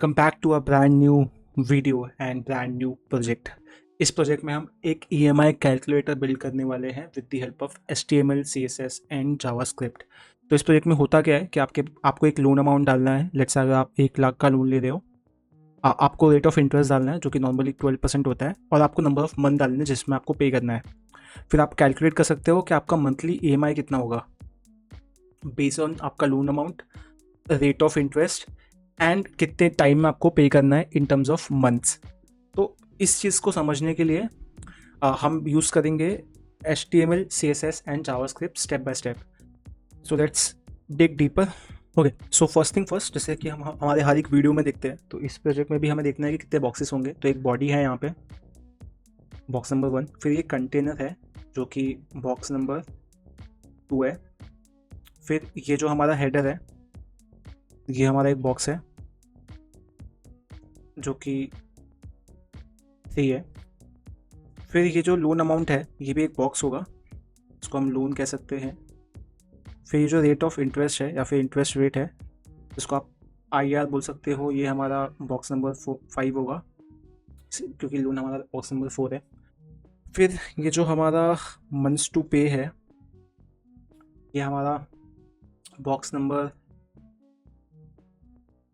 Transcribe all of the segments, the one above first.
Welcome back to a brand new video and brand new project. इस project में हम एक EMI कैलकुलेटर बिल्ड करने वाले हैं with the help of HTML, CSS and JavaScript. तो इस प्रोजेक्ट में होता क्या है कि आपको एक लोन अमाउंट डालना है। लेट्स से अगर आप 1 लाख का लोन ले रहे हो, आपको रेट ऑफ इंटरेस्ट डालना है जो कि नॉर्मली 12% होता है, और आपको नंबर ऑफ मंथ डालने हैं जिसमें आपको पे करना है। फिर आप कैलकुलेट कर सकते हो कि आपका मंथली EMI कितना होगा बेस्ड ऑन आपका loan amount, rate of interest and कितने टाइम में आपको पे करना है इन टर्म्स ऑफ मंथ्स। तो इस चीज़ को समझने के लिए हम यूज़ करेंगे HTML, CSS and JavaScript step by step. So let's dig deeper. Okay, so first thing first, जैसे कि हम हमारे हर एक वीडियो में देखते हैं, तो इस प्रोजेक्ट में भी हमें देखना है कि कितने बॉक्सेस होंगे। तो एक बॉडी है यहाँ पे, बॉक्स नंबर 1। फिर ये कंटेनर है जो कि बॉक्स नंबर 2 है। फिर ये जो हमारा हेडर है, ये हमारा एक बॉक्स है जो कि 3 है। फिर ये जो लोन अमाउंट है, ये भी एक बॉक्स होगा, इसको हम लोन कह सकते हैं। फिर ये जो रेट ऑफ इंटरेस्ट है या फिर इंटरेस्ट रेट है, इसको आप IR बोल सकते हो, ये हमारा बॉक्स नंबर 5 होगा क्योंकि लोन हमारा बॉक्स नंबर 4 है। फिर ये जो हमारा मंथ्स टू पे है, ये हमारा बॉक्स नंबर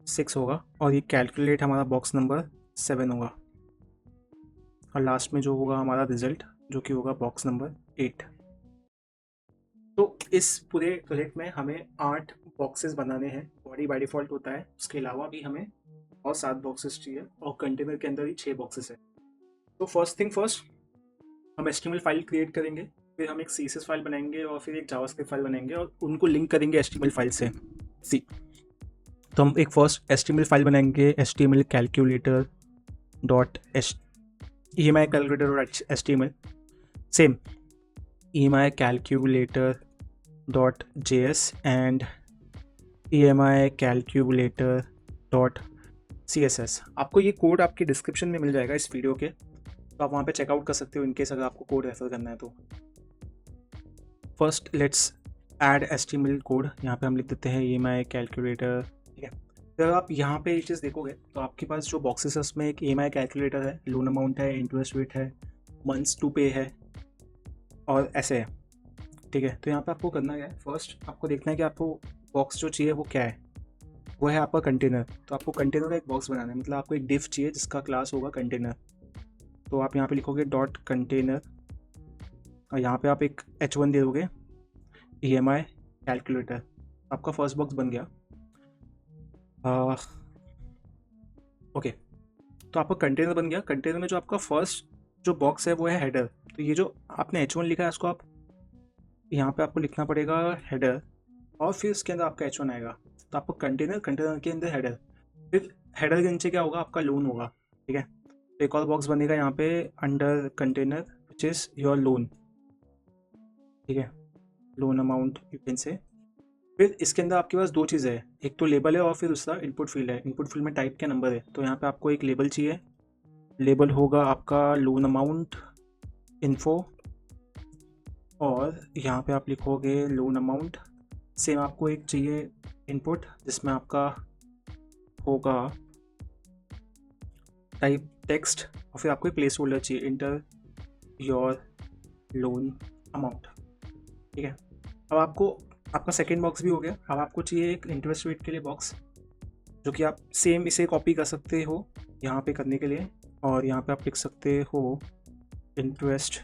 6 होगा, और ये कैलकुलेट हमारा बॉक्स नंबर 7 होगा। और लास्ट में जो होगा हमारा रिजल्ट, जो कि होगा बॉक्स नंबर 8। तो इस पूरे प्रोजेक्ट में हमें 8 बॉक्सेस बनाने हैं। बॉडी बाय डिफ़ॉल्ट होता है, उसके अलावा भी हमें और 7 बॉक्सेस चाहिए, और कंटेनर के अंदर ही 6 बॉक्सेस है। तो फर्स्ट थिंग फर्स्ट, हम HTML फाइल क्रिएट करेंगे, फिर हम एक CSS फाइल बनाएंगे और फिर एक जावास्क्रिप्ट फाइल बनाएंगे और उनको लिंक करेंगे HTML फाइल से। सी, तो हम एक फर्स्ट HTML फाइल बनाएंगे, HTML calculator dot EMI calculator dot HTML। Same EMI calculator dot JS and EMI calculator dot CSS। आपको ये कोड आपके डिस्क्रिप्शन में मिल जाएगा इस वीडियो के, तो आप वहाँ पे चेकआउट कर सकते हो इनकेस अगर आपको कोड रेफर करना है तो। First let's add HTML code. यहाँ पे हम लिख देते हैं EMI कैलकुलेटर, ठीक है। तो अगर आप यहाँ पे ये चीज़ देखोगे तो आपके पास जो बॉक्सेस है उसमें एक EMI कैलकुलेटर है, लोन अमाउंट है, इंटरेस्ट रेट है, मंथ्स टू पे है, और ऐसे है, ठीक है। तो यहाँ पे आपको करना क्या है, फर्स्ट आपको देखना है कि आपको बॉक्स जो चाहिए वो क्या है। वो है आपका कंटेनर। तो आपको कंटेनर का एक बॉक्स बनाना है, मतलब आपको एक डिफ चाहिए जिसका क्लास होगा कंटेनर। तो आप यहाँ पे लिखोगे डॉट कंटेनर, और यहाँ पे आप एक H1 दे दोगे, EMI कैलकुलेटर। आपका फर्स्ट बॉक्स बन गया। ओके, तो आपका कंटेनर बन गया। कंटेनर में जो आपका फर्स्ट जो बॉक्स है वो है हेडर। तो ये जो आपने H1 लिखा है उसको आप यहाँ पे आपको लिखना पड़ेगा हेडर, और फिर उसके अंदर आपका H1 आएगा। तो आपको कंटेनर, कंटेनर के अंदर हेडर, फिर हेडर के नीचे क्या होगा, आपका लोन होगा, ठीक है। तो एक और बॉक्स बनेगा यहाँ पे under container which is your loan, ठीक है, loan amount you can say. फिर इसके अंदर आपके पास 2 चीज़ें हैं, एक तो लेबल है और फिर दूसरा इनपुट फील्ड है। इनपुट फील्ड में टाइप क्या नंबर है, तो यहाँ पे आपको एक लेबल चाहिए। लेबल होगा आपका लोन अमाउंट इन्फो, और यहाँ पे आप लिखोगे लोन अमाउंट। सेम आपको एक चाहिए इनपुट जिसमें आपका होगा टाइप टेक्स्ट, और फिर आपको एक प्लेस होल्डर चाहिए, इंटर योर लोन अमाउंट, ठीक है। अब आपको आपका सेकेंड बॉक्स भी हो गया। अब आपको चाहिए एक इंटरेस्ट रेट के लिए बॉक्स, जो कि आप सेम इसे कॉपी कर सकते हो यहाँ पे करने के लिए, और यहाँ पे आप लिख सकते हो इंटरेस्ट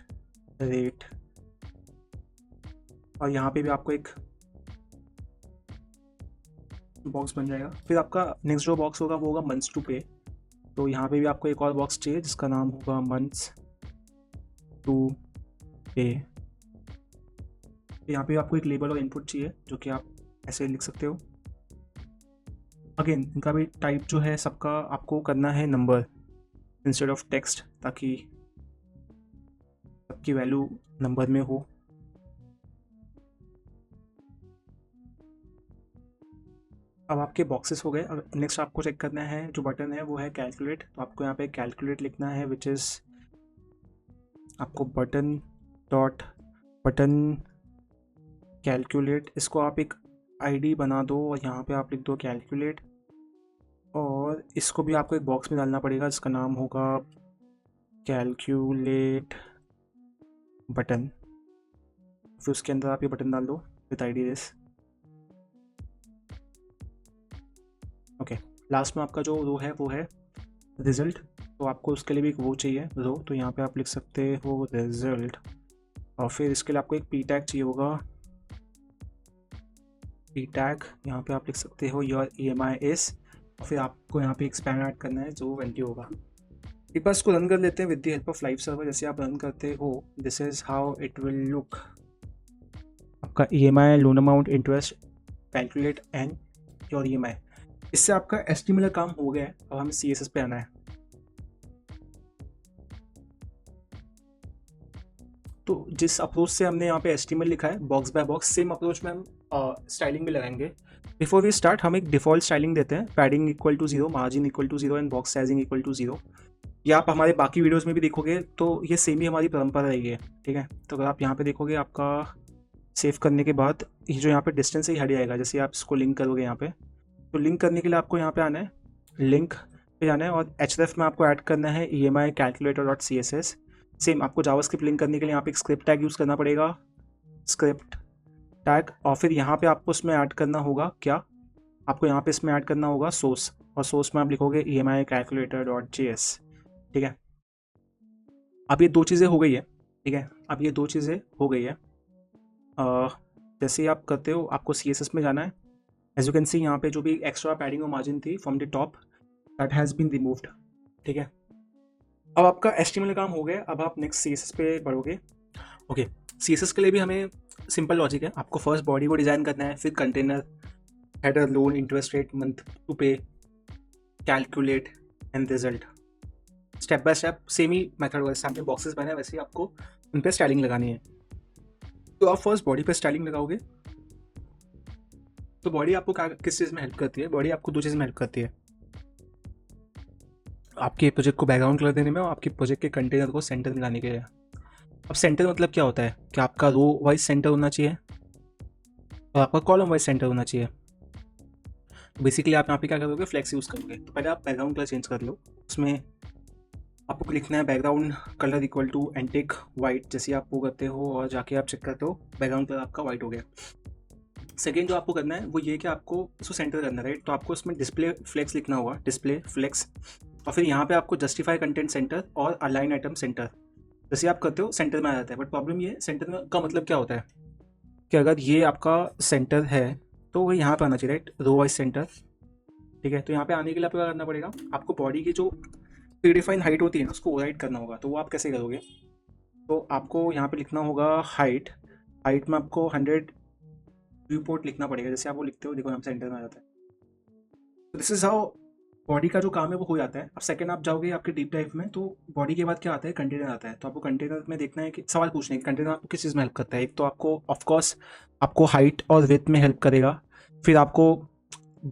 रेट, और यहाँ पे भी आपको एक बॉक्स बन जाएगा। फिर आपका नेक्स्ट जो बॉक्स होगा वो होगा मंथ्स टू पे। तो यहाँ पे भी आपको एक और बॉक्स चाहिए जिसका नाम होगा मंथ्स टू पे। यहाँ पे आपको एक लेबल और इनपुट चाहिए जो कि आप ऐसे लिख सकते हो। अगेन इनका भी टाइप जो है सबका आपको करना है नंबर इंस्टेड ऑफ टेक्स्ट, ताकि सबकी वैल्यू नंबर में हो। अब आपके बॉक्सेस हो गए। अब नेक्स्ट आपको चेक करना है, जो बटन है वो है कैलकुलेट। तो आपको यहाँ पे कैलकुलेट लिखना है विच इज़ आपको बटन डॉट बटन कैलकुलेट। इसको आप एक ID बना दो और यहाँ पे आप लिख दो कैलकुलेट, और इसको भी आपको एक बॉक्स में डालना पड़ेगा जिसका नाम होगा कैलकुलेट बटन। फिर उसके अंदर आप ये बटन डाल दो with I D this. Okay, last में आपका जो रो है वो है रिजल्ट। तो आपको उसके लिए भी एक वो चाहिए रो, तो यहाँ पे आप लिख सकते हो रिजल्ट। और फिर इसके लिए आपको एक पी टैग चाहिए होगा, पी टैग। यहाँ पे आप लिख सकते हो योर EMI इस, और फिर आपको यहाँ पे एक्सपैंड ऐड करना है जो वैल्यू होगा। एक बार इसको रन कर लेते हैं with the help of live server. जैसे आप रन करते हो, this is how it will look. आपका EMI, loan amount, interest, calculate and your EMI। इससे आपका एस्टिमेट का काम हो गया है। अब हमें CSS पे आना है। तो जिस अप्रोच से हमने यहाँ पे एस्टिमेट लिखा है box by box, same approach में हम स्टाइलिंग भी लगाएंगे। बिफोर वी स्टार्ट हम एक डिफॉल्ट स्टाइलिंग देते हैं, padding equal to 0, margin equal to 0 and box sizing equal to 0। ये आप हमारे बाकी वीडियोस में भी देखोगे तो ये सेम ही हमारी परंपरा रही है, ठीक है। तो अगर आप यहाँ पे देखोगे, आपका सेव करने के बाद ये जो यहाँ पे डिस्टेंस है ये हट जाएगा जैसे आप इसको लिंक करोगे यहाँ पे। तो लिंक करने के लिए आपको यहाँ पे आना है, लिंक पे जाना है, और href में आपको ऐड करना है EMI calculator dot CSS। Same आपको जावास्क्रिप्ट लिंक करने के लिए यहाँ पे एक स्क्रिप्ट टैग यूज़ करना पड़ेगा, स्क्रिप्ट टैग। और फिर यहाँ पे आपको इसमें ऐड करना होगा क्या, आपको यहाँ पे इसमें ऐड करना होगा सोर्स, और सोर्स में आप लिखोगे EMI calculator डॉट JS, ठीक है। अब ये दो चीज़ें हो गई है, ठीक है। अब ये दो चीज़ें हो गई है। जैसे ही आप करते हो आपको CSS में जाना है। एज यू कैन सी यहाँ पे जो भी एक्स्ट्रा पैडिंग और मार्जिन थी from the top, that has been removed, ठीक है। अब आपका HTML काम हो गया। अब आप नेक्स्ट CSS पे बढ़ोगे। ओके, CSS के लिए भी हमें सिंपल लॉजिक है। आपको फर्स्ट बॉडी को डिज़ाइन करना है, फिर container, header, loan, interest rate, month to pay, calculate and result. Step by step same ही मेथड, वैसे आपने बॉक्सेस बनाए वैसे ही आपको उन पर स्टाइलिंग लगानी है। तो आप फर्स्ट बॉडी पे स्टाइलिंग लगाओगे। तो बॉडी आपको किस चीज़ में हेल्प करती है? बॉडी आपको दो चीज़ में हेल्प करती है, आपके प्रोजेक्ट को बैकग्राउंड कलर देने में और आपके प्रोजेक्ट के कंटेनर को सेंटर में लाने के लिए। अब सेंटर मतलब क्या होता है कि आपका रो वाइज सेंटर होना चाहिए और आपका कॉलम वाइज सेंटर होना चाहिए। बेसिकली आप यहाँ पे क्या करोगे, फ्लेक्स यूज़ करोगे। तो पहले आप बैकग्राउंड कलर चेंज कर लो। उसमें आपको लिखना है background colour equal to antique white. जैसे आप वो करते हो और जाके आप चेक करते हो, बैकग्राउंड कलर आपका वाइट हो गया। सेकेंड जो आपको करना है वो ये कि आपको इसको सेंटर करना है, राइट। तो आपको इसमें डिस्प्ले फ्लेक्स लिखना होगा, डिस्प्ले फ्लेक्स। और फिर यहाँ पे आपको जस्टिफाई कंटेंट सेंटर और अलाइन आइटम सेंटर। जैसे आप करते हो सेंटर में आ जाता है, बट प्रॉब्लम ये सेंटर में का मतलब क्या होता है कि अगर ये आपका सेंटर है तो वो यहाँ पे आना चाहिए, राइट, रो वाइज सेंटर, ठीक है। तो यहाँ पे आने के लिए आपको क्या करना पड़ेगा, आपको बॉडी की जो प्रीडिफाइन हाइट होती है ना उसको ओवरराइड करना होगा। तो वो आप कैसे करोगे, तो आपको यहाँ पे लिखना होगा हाइट। हाइट में आपको 100 व्यू पोर्ट लिखना पड़ेगा। जैसे आप वो लिखते हो, देखो यहाँ सेंटर में आ जाता है। तो दिस इज हाउ बॉडी का जो काम है वो हो जाता है। अब सेकंड आप जाओगे आपके डीप डाइव में, तो बॉडी के बाद क्या आता है, कंटेनर आता है। तो आपको कंटेनर में देखना है कि सवाल पूछने कि कंटेनर आपको किस चीज़ में हेल्प करता है। एक तो आपको ऑफकोर्स आपको हाइट और विड्थ में हेल्प करेगा, फिर आपको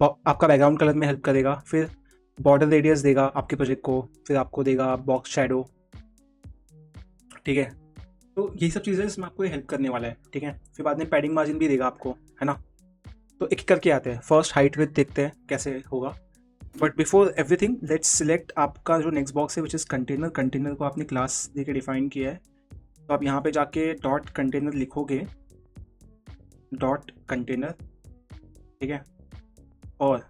आपका बैकग्राउंड कलर में हेल्प करेगा, फिर बॉर्डर रेडियस देगा आपके प्रोजेक्ट को, फिर आपको देगा बॉक्स शैडो, ठीक है। तो यही सब चीज़ें इसमें आपको हेल्प करने वाला है, ठीक है। फिर बाद में पैडिंग मार्जिन भी देगा आपको, है ना। तो एक करके आते हैं। फर्स्ट हाइट विड्थ देखते हैं कैसे होगा, but before everything let's select आपका जो नेक्स्ट बॉक्स है विच इज़ कंटेनर। कंटेनर को आपने क्लास दे के डिफाइन किया है। तो आप यहाँ पे जाके डॉट कंटेनर लिखोगे, डॉट कंटेनर, ठीक है। और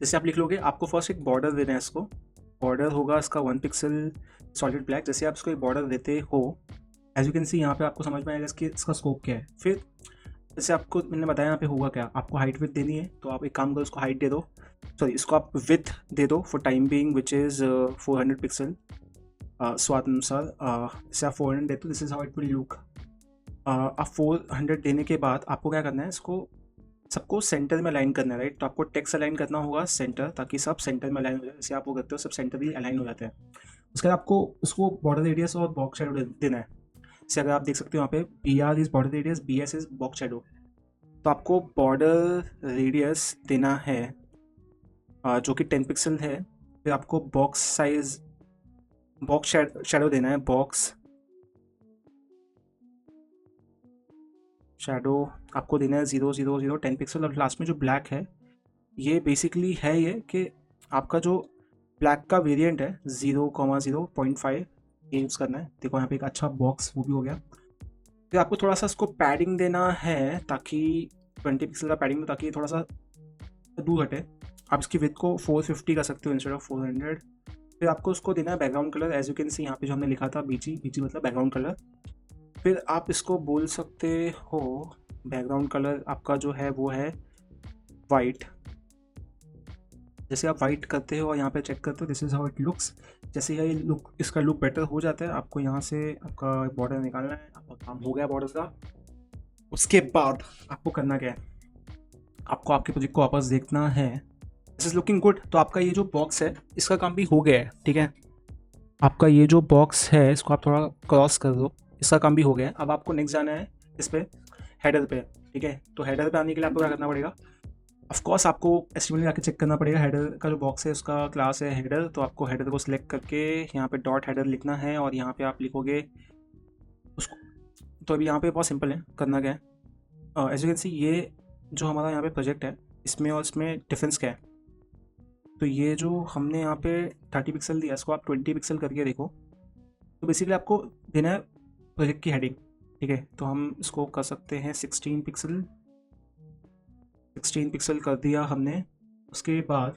जैसे आप लिख लोगे, आपको फर्स्ट एक बॉर्डर देना है इसको। बॉर्डर होगा इसका 1 पिक्सल सॉलिड ब्लैक। जैसे आप इसको एक बॉर्डर देते हो, एज यू कैन सी यहाँ पे आपको समझ में आएगा इसका स्कोप क्या है। फिर जैसे आपको मैंने बताया यहाँ पे होगा क्या, आपको हाइट विथ देनी है। तो आप एक काम करो, इसको हाइट दे दो, सॉरी इसको आप विथ दे दो for time being which is 400 pixel स्वाद अनुसार। जैसे आप 400 देते हो, this is how it will look. आप 400 देने के बाद आपको क्या करना है, इसको सबको सेंटर में अलाइन करना है, राइट। तो आपको टेक्स्ट अलाइन करना होगा सेंटर, ताकि सब सेंटर में अलाइन हो जाए। जैसे आप वो करते हो सब सेंटर भी अलाइन हो जाते हैं। उसके बाद आपको उसको बॉर्डर रेडियस और बॉक्स शैडो देना है। जैसे अगर आप देख सकते हो यहाँ पे BR is border radius, BS is box shadow. तो आपको बॉर्डर रेडियस देना है जो कि 10 पिक्सल है। फिर आपको बॉक्स साइज, बॉक्स शैडो देना है, बॉक्स शैडो आपको देना है 0 0 0 10 पिक्सल। और लास्ट में जो ब्लैक है ये बेसिकली है ये कि आपका जो ब्लैक का वेरिएंट है 0,0.5 ये यूज़ करना है। देखो यहाँ पे एक अच्छा बॉक्स वो भी हो गया। फिर आपको थोड़ा सा इसको पैडिंग देना है ताकि 20 पिक्सल का पैडिंग, ताकि थोड़ा सा दूर हटे। आप इसकी विड्थ को 450 कर सकते हो इंस्टेड ऑफ 400। फिर आपको उसको देना है background colour, as you can see यहाँ पे जो हमने लिखा था बीजी, बीजी मतलब बैकग्राउंड कलर। फिर आप इसको बोल सकते हो बैकग्राउंड कलर आपका जो है वो है वाइट। जैसे आप वाइट करते हो और यहाँ पे चेक करते हो this is how it looks. जैसे ये लुक, इसका लुक बेटर हो जाता है, आपको यहाँ से आपका बॉर्डर निकालना है। आपका काम हो गया बॉर्डर का। उसके बाद आपको करना क्या है, आपको आपके प्रोजेक्ट को वापस देखना है। This is looking good. तो आपका ये जो बॉक्स है इसका काम भी हो गया है, ठीक है। आपका ये जो बॉक्स है इसको आप थोड़ा क्रॉस कर दो, इसका काम भी हो गया है। अब आपको नेक्स्ट जाना है इस पर हेडर पे, ठीक है। तो हेडर पे आने के लिए आपको क्या करना पड़ेगा, ऑफ कोर्स आपको एचटीएमएल में जाके चेक करना पड़ेगा। हेडर का जो बॉक्स है उसका क्लास है हेडर, तो आपको हेडर को सिलेक्ट करके यहाँ पे डॉट हेडर लिखना है और यहाँ पे आप लिखोगे उसको। तो अभी यहाँ पे बहुत सिंपल है, करना क्या है, एज यू कैन सी ये जो हमारा यहाँ पे प्रोजेक्ट है इसमें और इसमें डिफरेंस क्या है। तो ये जो हमने यहाँ पे 30 पिक्सल दिया इसको आप 20 पिक्सल करके देखो। तो बेसिकली आपको देना है प्रोजेक्ट की हेडिंग, ठीक है। तो हम इसको कर सकते हैं 16 पिक्सल, 16 पिक्सल कर दिया हमने। उसके बाद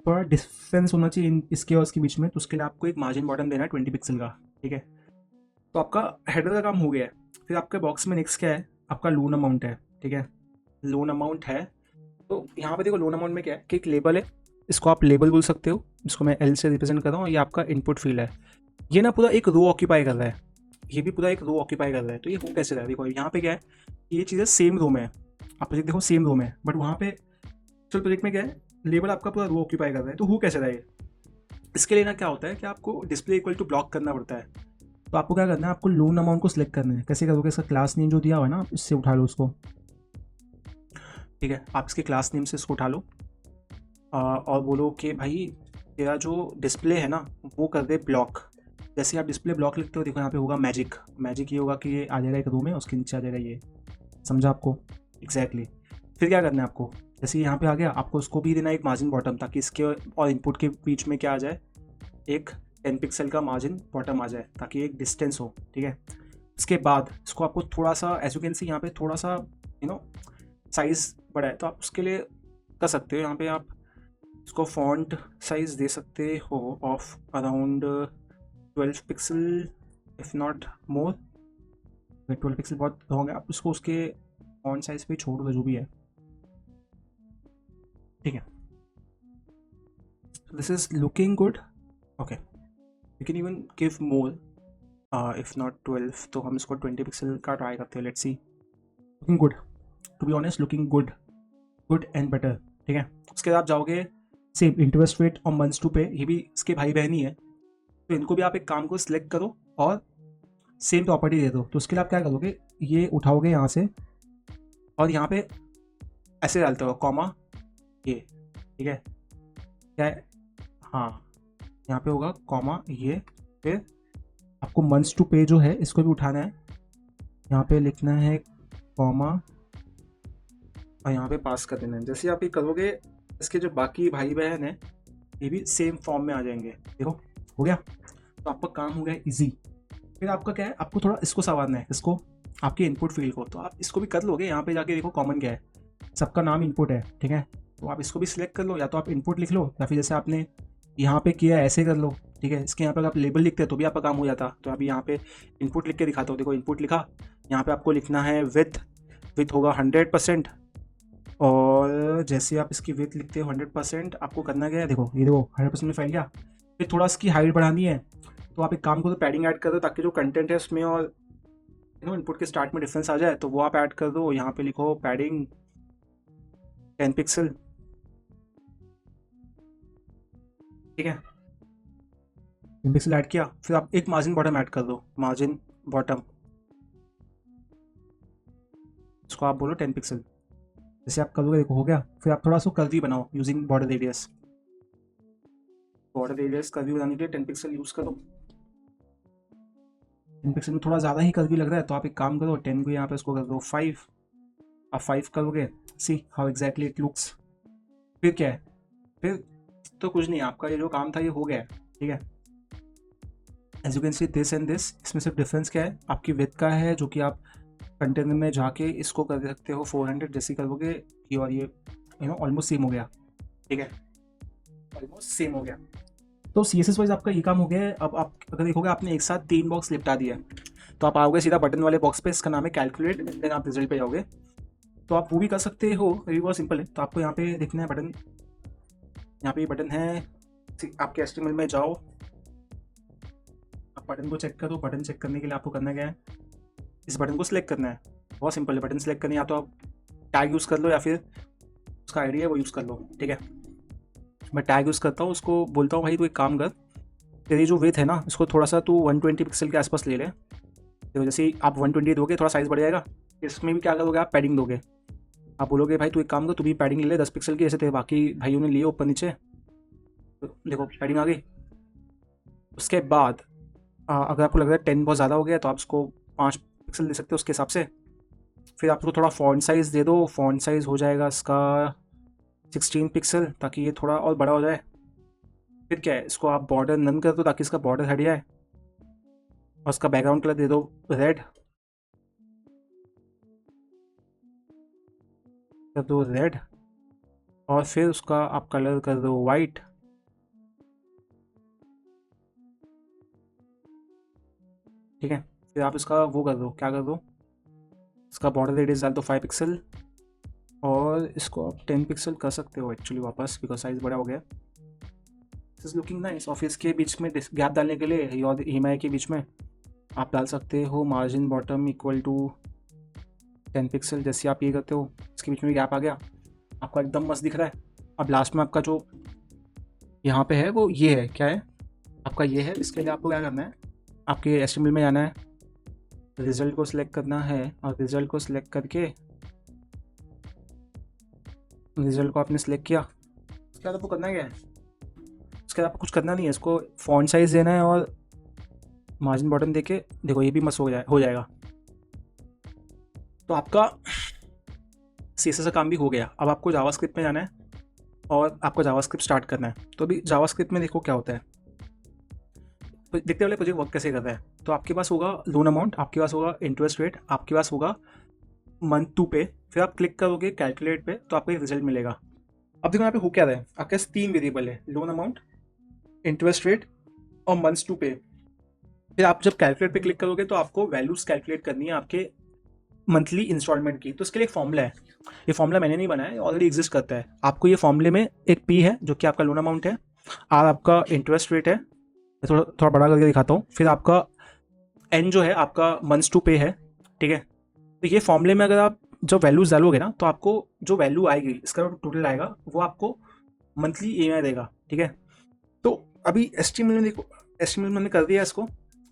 थोड़ा डिफरेंस होना चाहिए इसके और इसके बीच में, तो उसके लिए आपको एक मार्जिन बॉटम देना है 20 पिक्सल का, ठीक है। तो आपका हेडर का काम हो गया है। फिर आपके बॉक्स में नेक्स्ट क्या है, आपका लोन अमाउंट है, ठीक है। लोन अमाउंट है तो यहाँ पे देखो लोन अमाउंट में क्या है कि एक लेबल है, इसको आप लेबल बोल सकते हो, इसको मैं एल से रिप्रेजेंट कर रहा हूँ। ये आपका इनपुट फील्ड है, ये ना पूरा एक रो ऑक्यूपाई कर रहा है, ये भी पूरा एक रो ऑक्यूपाई कर रहा है। तो ये हो कैसे रहा है, देखो यहाँ पे क्या है, ये चीज़ें सेम रो में है। आप प्रोजेक्ट देखो सेम रो में है, बट वहाँ पे चल प्रोजेक्ट में क्या है, लेबल आपका पूरा रो ऑक्यूपाई कर रहा है। तो हो कैसे रहा है, इसके लिए ना क्या होता है कि आपको डिस्प्ले इक्वल टू ब्लॉक करना पड़ता है। तो आपको क्या करना है, आपको लोन अमाउंट को सिलेक्ट करना है। कैसे करोगे, इसका क्लास नेम जो दिया हुआ है ना, इससे उठा लो उसको, ठीक है। आप इसके क्लास नेम से इसको उठा लो और बोलो कि भाई तेरा जो डिस्प्ले है ना वो कर दे ब्लॉक। जैसे आप डिस्प्ले ब्लॉक लिखते हो देखो यहाँ पे होगा मैजिक, मैजिक ये होगा कि ये आ जाएगा एक रो में, उसके नीचे आ जाएगा ये, समझा आपको एग्जैक्टली। फिर क्या करना है आपको, जैसे यहाँ पे आ गया आपको उसको भी देना एक मार्जिन बॉटम, ताकि इसके और इनपुट के बीच में क्या आ जाए, एक 10 पिक्सल का मार्जिन बॉटम आ जाए, ताकि एक डिस्टेंस हो, ठीक है। उसके बाद इसको आपको थोड़ा सा एज यू कैन सी यहाँ पे थोड़ा सा साइज़ बड़ा है, तो आप उसके लिए कर सकते हो। यहाँ पे आप इसको फॉन्ट साइज़ दे सकते हो of around 12 pixel if not more. 12 pixel बहुत होंगे, आप उसको उसके फॉन्ट साइज़ पे छोड़ दो जो भी है, ठीक है। This is looking good, okay. You can even give more if not 12, तो हम इसको 20 पिक्सल का ट्राई करते हैं। Let's see, looking good, to be honest looking good, good and better, ठीक है। उसके बाद आप जाओगे सेम इंटरेस्ट रेट और मंथ्स टू पे, ये भी इसके भाई बहन ही है, तो इनको भी आप एक काम को सिलेक्ट करो और सेम प्रॉपर्टी दे दो। तो उसके लिए आप क्या करोगे, ये उठाओगे यहाँ से और यहाँ पे ऐसे डालते हो कॉमा ये, ठीक है। क्या है, हाँ यहाँ पे होगा कॉमा ये। फिर आपको मंथ्स टू पे जो है इसको भी उठाना है, यहाँ पे लिखना है कॉमा और यहाँ पे पास कर देना है। जैसे आप ये करोगे इसके जो बाकी भाई बहन है ये भी सेम फॉर्म में आ जाएंगे, देखो हो गया। तो आपका काम हो गया इजी। फिर आपका क्या है, आपको थोड़ा इसको संवारना है, इसको आपके इनपुट फील्ड को। तो आप इसको भी कर लोगे, यहाँ पे जाके देखो कॉमन क्या है, सबका नाम इनपुट है, ठीक है। तो आप इसको भी सिलेक्ट कर लो, या तो आप इनपुट लिख लो या फिर जैसे आपने यहाँ पे किया ऐसे कर लो, ठीक है। इसके यहाँ पे आप लेबल लिखते हैं तो भी आपका काम हो जाता। तो अभी यहाँ पे इनपुट लिख के दिखाता हूँ, देखो इनपुट लिखा, यहाँ पे आपको लिखना है विथ, विथ होगा 100%। और जैसे आप इसकी विथ लिखते हो 100%, आपको करना क्या है, देखो ये देखो 100% में फैल गया। फिर थोड़ा इसकी हाइट बढ़ानी है, तो आप एक काम करो पैडिंग ऐड कर दो, ताकि जो कंटेंट है उसमें और इनपुट के स्टार्ट में डिफरेंस आ जाए, तो वो आप ऐड कर दो। यहाँ पे लिखो पैडिंग 10 पिक्सल, ठीक है। 10 पिक्सल ऐड किया, फिर आप एक मार्जिन बॉटम ऐड कर दो, मार्जिन बॉटम, इसको आप बोलो 10 पिक्सल। जैसे आप करोगे देखो हो गया। फिर आप थोड़ा सा कर्वी बनाओ using border radius, border radius curvy बनाने के लिए 10 पिक्सल यूज़ करो। 10 पिक्सल में थोड़ा ज़्यादा ही कर्वी लग रहा है, तो आप एक काम करो 10 को यहाँ पे इसको कर दो 5। आप 5 करोगे, see how exactly it looks, फिर क्या है, फिर तो कुछ नहीं, आपका ये जो काम था ये हो गया है, ठीक है। As you can see this and this, इसमें सिर्फ डिफरेंस क्या है, आपकी विथ का है जो कि आप कंटेनर में जाके इसको कर सकते हो 400, जैसे करोगे ये और ये ऑलमोस्ट सेम हो गया, ठीक है, ऑलमोस्ट सेम हो गया। तो सी एस एस वाइज आपका ये काम हो गया है। अब आप अगर देखोगे आपने एक साथ 3 बॉक्स लिपटा दिया है, तो आप आओगे सीधा बटन वाले बॉक्स पे, इसका नाम है कैलकुलेट, देन आप रिजल्ट पे जाओगे। तो आप वो भी कर सकते हो, ये बहुत सिंपल है। तो आपको यहाँ पे देखना है बटन, यहाँ पे बटन है, आपके एस्टिमेट में जाओ, आप बटन को चेक करो। बटन चेक करने के लिए आपको करना क्या है, इस बटन को सिलेक्ट करना है, बहुत सिंपल है। बटन सेलेक्ट करनी, या तो आप टैग यूज़ कर लो या फिर उसका आइडिया है वो यूज़ कर लो, ठीक है। मैं टैग यूज़ करता हूँ, उसको बोलता हूँ भाई तू एक काम कर, तेरी जो विथ है ना इसको थोड़ा सा तू 120 पिक्सल के आसपास ले ले। तो जैसे ही आप 120 दोगे थोड़ा साइज़ बढ़ जाएगा। इसमें भी क्या करोगे, आप पैडिंग दोगे, आप बोलोगे भाई तू एक काम कर, तू भी पैडिंग ले ले 10 पिक्सल की, जैसे तेरे बाकी भाइयों ने लिए ऊपर नीचे। तो देखो पैडिंग आ गई। उसके बाद अगर आपको लग रहा है 10 बहुत ज़्यादा हो गया तो आप उसको 5 पिक्सल दे सकते हो उसके हिसाब से। फिर आप उसको थोड़ा फॉन्ट साइज़ दे दो, फॉन्ट साइज़ हो जाएगा इसका 16 पिक्सल, ताकि ये थोड़ा और बड़ा हो जाए। फिर क्या है, इसको आप बॉर्डर नन कर दो ताकि इसका बॉर्डर हट जाए, और इसका बैकग्राउंड कलर दे दो रेड, कर दो रेड, और फिर उसका आप कलर कर दो वाइट। ठीक है, फिर आप इसका वो कर दो, क्या कर दो, इसका बॉर्डर रेडियस डाल दो 5 पिक्सल, और इसको आप 10 पिक्सल कर सकते हो एक्चुअली वापस, बिकॉज साइज़ बड़ा हो गया। This is looking nice. Office के बीच में गैप डालने के लिए और EMI के बीच में आप डाल सकते हो margin bottom equal to 10 pixel. जैसे आप ये करते हो इसके बीच में गैप आ गया, आपका एकदम मस्त दिख रहा है। अब लास्ट में आपका जो यहाँ पे है वो ये है, क्या है आपका ये है। इसके लिए आपको क्या करना है, आपके एस्टिमेट में जाना है, रिजल्ट को सिलेक्ट करना है, और रिजल्ट को सिलेक्ट करके रिजल्ट को आपने सिलेक्ट किया। उसके बाद आपको करना क्या है, उसके बाद आपको कुछ करना नहीं है, इसको फॉन्ट साइज़ देना है और मार्जिन बॉटम देके देखो ये भी मस्त हो जाएगा। तो आपका CSS का काम भी हो गया। अब आपको जावास्क्रिप्ट में जाना है और आपको जावास्क्रिप्ट स्टार्ट करना है। तो अभी जावास्क्रिप्ट में देखो क्या होता है, तो देखते वाले प्रोजेक्ट वर्क कैसे करता है। तो आपके पास होगा लोन अमाउंट, आपके पास होगा इंटरेस्ट रेट, आपके पास होगा मंथ टू पे। फिर आप क्लिक करोगे कैलकुलेट पे तो आपको एक रिजल्ट मिलेगा। अब देखो यहाँ पे हो क्या रहा है, आपके पास 3 वेरिएबल है, लोन अमाउंट, इंटरेस्ट रेट और मंथ्स टू पे। फिर आप जब कैलकुलेट पे क्लिक करोगे तो आपको वैल्यूज कैलकुलेट करनी है आपके मंथली इंस्टॉलमेंट की। तो इसके लिए एक फॉर्मूला है, ये फॉर्मूला मैंने नहीं बनाया, ऑलरेडी एग्जिस्ट करता है। आपको ये फॉर्मूले में एक P है जो कि आपका लोन अमाउंट है, R आपका इंटरेस्ट रेट है, मैं थोड़ा थोड़ा बड़ा करके दिखाता हूँ, फिर आपका N जो है आपका मंथ्स टू पे है, ठीक है। तो ये फॉर्मूले में अगर आप जब वैल्यूज डालोगे ना तो आपको जो वैल्यू आएगी इसका टोटल आएगा वो आपको मंथली EMI देगा, ठीक है। तो अभी एस्टिमेट में देखो, एस्टिमेट मैंने कर दिया इसको।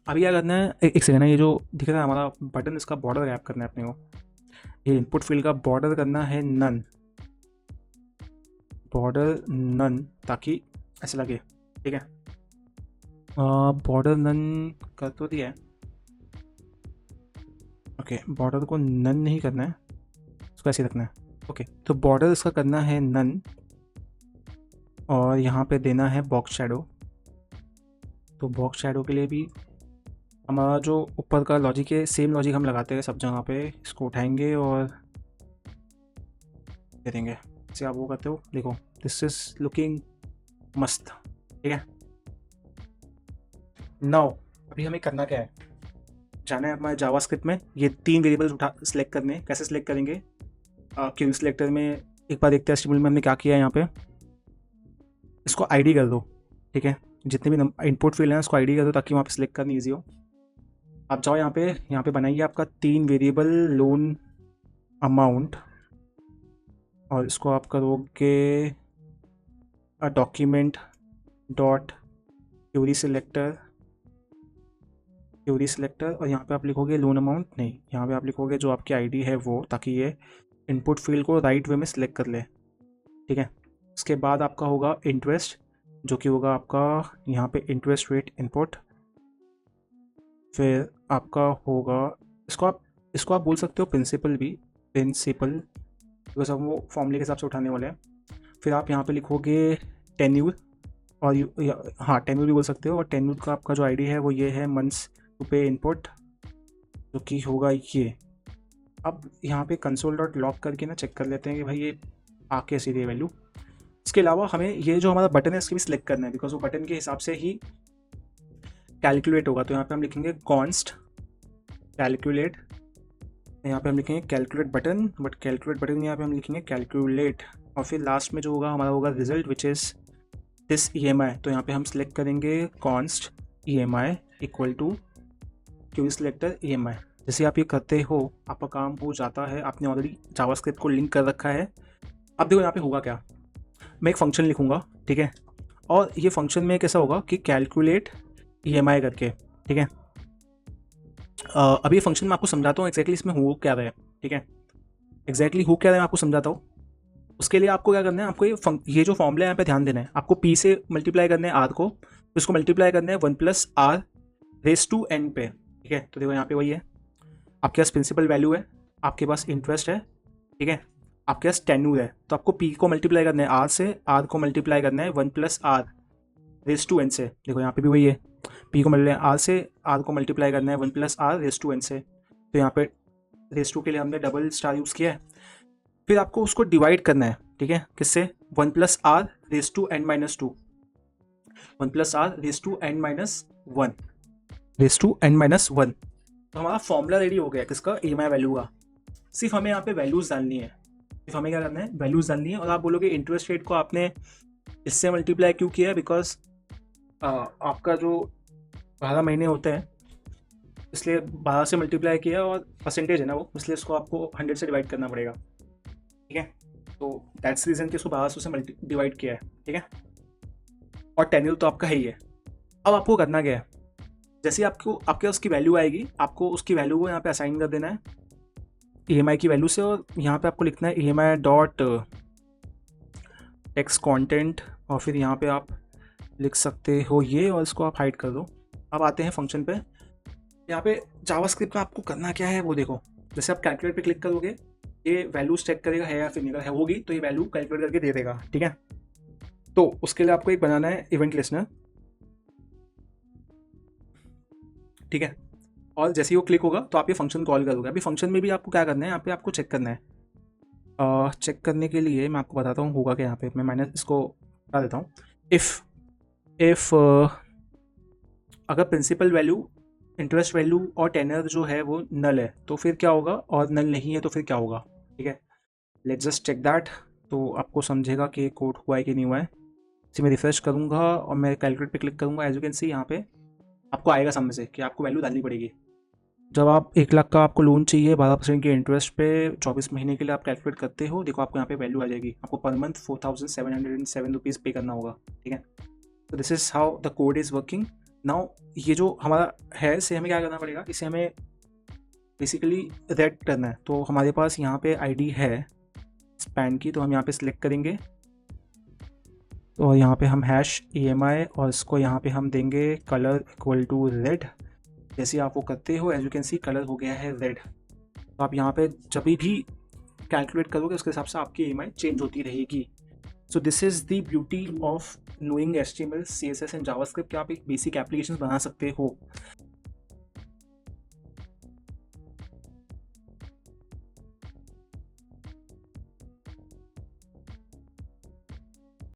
अभी क्या करना है, एक सेकंड है, ये जो दिख रहा है हमारा बटन, इसका बॉर्डर गैप करना है अपने को। ये इनपुट फील्ड का बॉर्डर करना है नन, बॉर्डर नन, ताकि ऐसे लगे, ठीक है। बॉर्डर नन कर तो दिया है, ओके। बॉर्डर को नन नहीं करना है, उसको ऐसे रखना है, ओके। तो बॉर्डर इसका करना है नन, और यहाँ पे देना है बॉक्स शैडो। तो बॉक्स शैडो के लिए भी हमारा जो ऊपर का लॉजिक है सेम लॉजिक हम लगाते हैं सब जगह पे। इसको उठाएंगे और दे देंगे, जैसे आप वो करते हो, देखो दिस इज लुकिंग मस्त, ठीक है। नाउ अभी हमें करना क्या है, जाना है हमारे जावास्क्रिप्ट में, ये 3 वेरिएबल्स उठा सेलेक्ट करने हैं। कैसे सेलेक्ट करेंगे, क्यूरी सिलेक्टर में एक बार देखते हैं एस्टिमेट में हमने क्या किया है। यहाँ पे इसको ID कर दो, ठीक है। जितने भी इनपुट फील्ड हैं उसको ID कर दो ताकि वहाँ पे सिलेक्ट करनी ईजी हो। आप जाओ यहाँ पे बनाइए आपका 3 वेरिएबल लोन अमाउंट, और इसको आप करोगे डॉक्यूमेंट डॉट क्यूरी सिलेक्टर, और यहाँ पे आप लिखोगे लोन अमाउंट नहीं, यहाँ पे आप लिखोगे जो आपकी ID है वो, ताकि ये इनपुट फील्ड को राइट वे में सिलेक्ट कर ले, ठीक है। उसके बाद आपका होगा इंटरेस्ट, जो कि होगा आपका यहाँ पे इंटरेस्ट रेट इनपुट। फिर आपका होगा इसको आप बोल सकते हो प्रिंसिपल भी, प्रिंसिपल, बिकॉज हम वो फॉर्मूले के हिसाब से उठाने वाले हैं। फिर आप यहाँ पे लिखोगे टेन्यूर, और हाँ टेन्यूर भी बोल सकते हो, और टेन्यूर का आपका जो आईडी है वो ये है मंथ्स टू पे इनपुट, जो कि होगा ये। अब यहाँ पे कंसोल डॉट लॉग करके ना चेक कर लेते हैं कि भाई ये आ कैसी रही वैल्यू। इसके अलावा हमें ये जो हमारा बटन है इसके भी सिलेक्ट करना है, बिकॉज वो बटन के हिसाब से ही कैलकुलेट होगा। तो यहाँ पे हम लिखेंगे कॉन्स्ट कैलकुलेट, यहाँ पे हम लिखेंगे calculate button, but calculate button यहाँ पे हम लिखेंगे कैलकुलेट, और फिर लास्ट में जो होगा हमारा होगा result which is this EMI। तो यहाँ पे हम सिलेक्ट करेंगे const EMI equal to Q selector EMI। जैसे आप ये करते हो आपका काम हो जाता है, आपने ऑलरेडी जावास्क्रिप्ट को लिंक कर रखा है। अब देखो यहाँ पे होगा क्या, मैं एक फंक्शन लिखूँगा, ठीक है, और ये फंक्शन में कैसा होगा कि कैलकुलेट EMI करके, ठीक है। अभी ये फंक्शन मैं आपको समझाता हूँ एग्जैक्टली इसमें हो क्या रहा है, ठीक है, एग्जैक्टली हो क्या रहा है मैं आपको समझाता हूँ। उसके लिए आपको क्या करना है, आपको ये जो फॉर्मूला है यहाँ पे ध्यान देना है। आपको P से मल्टीप्लाई करना है R को, तो इसको मल्टीप्लाई करना है 1+R रेस टू N पे, ठीक है। तो देखो यहाँ पे वही है, आपके पास प्रिंसिपल वैल्यू है, आपके पास इंटरेस्ट है, ठीक है, आपके पास टेन्यूर है, तो आपको P को मल्टीप्लाई करना है R से, R को मल्टीप्लाई करना है 1+R रेस टू N से। देखो यहाँ पे भी वही है, P को मल्टीप्लाई R से, R को मल्टीप्लाई करना है 1+R रेस टू N से। तो यहाँ पे रेस टू के लिए हमने डबल स्टार यूज़ किया है। फिर आपको उसको डिवाइड करना है, ठीक है, किससे, 1+R raise to N-2, 1+R raise to N-1, raise to N-1। तो हमारा फॉर्मूला रेडी हो गया किसका, EMI वैल्यू का। सिर्फ हमें यहाँ पे वैल्यूज़ डालनी है, सिर्फ हमें क्या करना है, वैल्यूज़ डालनी है। और आप बोलोगे इंटरेस्ट रेट को आपने इससे मल्टीप्लाई क्यों किया है, बिकॉज आपका जो 12 महीने होते हैं इसलिए 12 से मल्टीप्लाई किया, और परसेंटेज है ना वो, इसलिए इसको आपको 100 से डिवाइड करना पड़ेगा, ठीक है। तो दैट्स रीज़न कि इसको 1200 से डिवाइड किया है, ठीक है। और टेन्यूर तो आपका है ही है। अब आपको करना क्या है, जैसे आपको आपके उसकी वैल्यू आएगी, आपको उसकी वैल्यू को यहाँ पे असाइन कर देना है EMI की वैल्यू से, और यहाँ पे आपको लिखना है EMI डॉट टेक्स्ट कॉन्टेंट, और फिर यहाँ पे आप लिख सकते हो ये, और इसको आप हाइड कर दो। अब आते हैं फंक्शन पे। यहाँ पे जावास्क्रिप्ट में आपको करना क्या है वो देखो, जैसे आप कैलकुलेट पे क्लिक करोगे ये वैल्यूज चेक करेगा है या फिर नहीं, है होगी तो ये वैल्यू कैलकुलेट करके दे देगा, ठीक है। तो उसके लिए आपको एक बनाना है इवेंट लिस्नर, ठीक है, और जैसे ही वो क्लिक होगा तो आप ये फंक्शन कॉल करोगे। अभी फंक्शन में भी आपको क्या करना है, यहाँ पे आपको चेक करना है। चेक करने के लिए मैं आपको बताता हूँ होगा क्या, यहाँ पे मैं माइनस इसको बता देता हूँ। इफ़ अगर प्रिंसिपल वैल्यू, इंटरेस्ट वैल्यू और टेनर जो है वो नल है तो फिर क्या होगा, और नल नहीं है तो फिर क्या होगा, ठीक है। लेट्स जस्ट चेक दैट, तो आपको समझेगा कि कोड हुआ है कि नहीं हुआ है। इसे मैं रिफ्रेश करूँगा और मैं कैलकुलेट पे क्लिक करूँगा, एज यू कैन सी यहाँ पे आपको आएगा सामने से कि आपको वैल्यू डालनी पड़ेगी। जब आप 1 लाख का आपको लोन चाहिए 12% के इंटरेस्ट पे 24 महीने के लिए आप कैलकुलेट करते हो, देखो आपको यहाँ पे वैल्यू आ जाएगी, आपको पर मंथ 4707 रुपीज़ पे करना होगा, ठीक है। तो this is how the code is working now. ये जो हमारा है इसे हमें क्या करना पड़ेगा, इसे हमें बेसिकली रेड करना है। तो हमारे पास यहाँ पे आईडी है स्पैन की, तो हम यहाँ पे सिलेक्ट करेंगे, तो यहाँ पे हम हैश EMI, और इसको यहाँ पे हम देंगे कलर इक्वल टू रेड। जैसे आप वो करते हो as you can see colour हो गया है रेड। तो आप यहाँ पे जब भी कैलकुलेट करोगे उसके हिसाब से आपकी EMI चेंज होती रहेगी। So this is the beauty of knowing HTML CSS and JavaScript कि आप एक बेसिक एप्लीकेशन बना सकते हो।